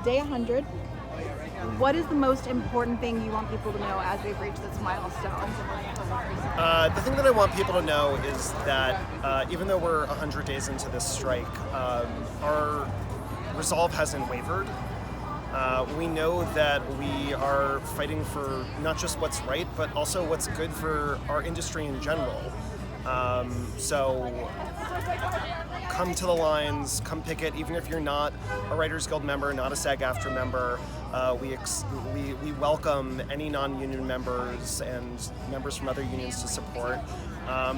day 100. What is the most important thing you want people to know as they've reached this milestone? The thing that I want people to know is that even though we're 100 days into this strike, our resolve hasn't wavered. We know that we are fighting for not just what's right, but also what's good for our industry in general. So come to the lines, come picket, even if you're not a Writers Guild member, not a SAG-AFTRA member. We welcome any non-union members and members from other unions to support.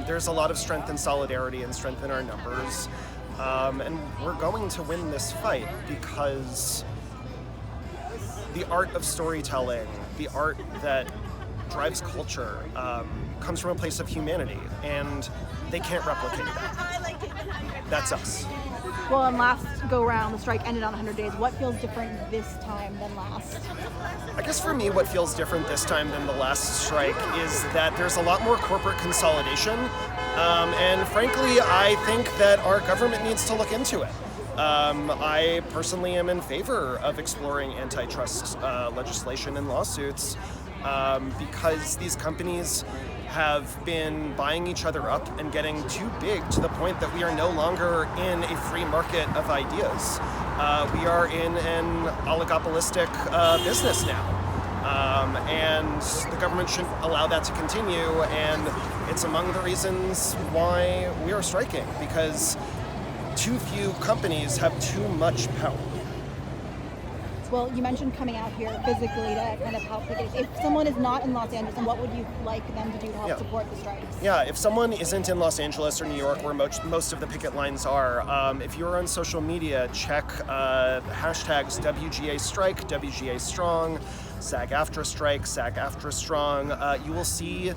There's a lot of strength and solidarity and strength in our numbers. And we're going to win this fight because the art of storytelling, the art that drives culture, comes from a place of humanity, and they can't replicate that. That's us. Well, and last go round, the strike ended on 100 days. What feels different this time than last? I guess for me, what feels different this time than the last strike is that there's a lot more corporate consolidation. And frankly, I think that our government needs to look into it. I personally am in favor of exploring antitrust legislation and lawsuits because these companies have been buying each other up and getting too big to the point that we are no longer in a free market of ideas. We are in an oligopolistic business now. And the government shouldn't allow that to continue, and it's among the reasons why we are striking, because too few companies have too much power. Well, you mentioned coming out here physically to kind of help picket. If someone is not in Los Angeles, then what would you like them to do to help support the strikes? Yeah, if someone isn't in Los Angeles or New York, where most of the picket lines are, if you're on social media, check hashtags WGA Strike, WGA Strong, SAG-AFTRA Strike, SAG-AFTRA Strong. You will see,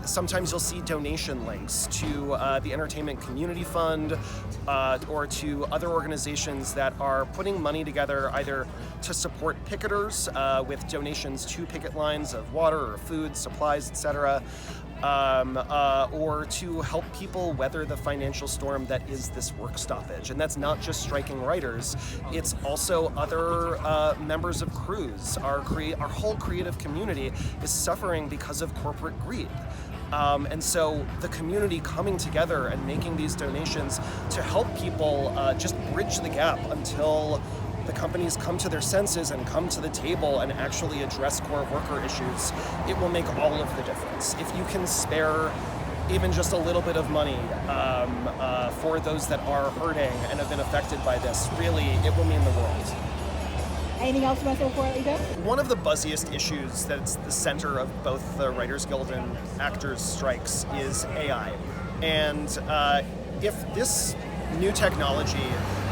sometimes you'll see donation links to the Entertainment Community Fund or to other organizations that are putting money together either to support picketers with donations to picket lines of water or food, supplies, etc., or to help people weather the financial storm that is this work stoppage. And that's not just striking writers, it's also other members of crews. Our whole creative community is suffering because of corporate greed. And so the community coming together and making these donations to help people just bridge the gap until the companies come to their senses and come to the table and actually address core worker issues, it will make all of the difference. If you can spare even just a little bit of money for those that are hurting and have been affected by this, really, it will mean the world. Anything else you want to say before I let you go? One of the buzziest issues that's the center of both the Writers Guild and actors strikes is AI. And if this new technology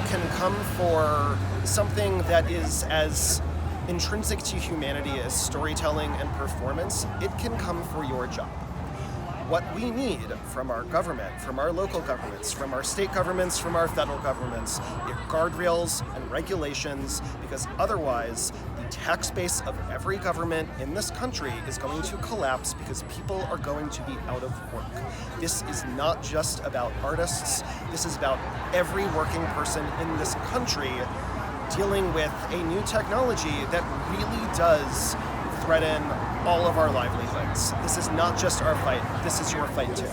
can come for something that is as intrinsic to humanity as storytelling and performance, it can come for your job. What we need from our government, from our local governments, from our state governments, from our federal governments, are guardrails and regulations, because otherwise the tax base of every government in this country is going to collapse because people are going to be out of work. This is not just about artists, this is about every working person in this country dealing with a new technology that really does threaten all of our livelihoods. This is not just our fight, this is your fight too.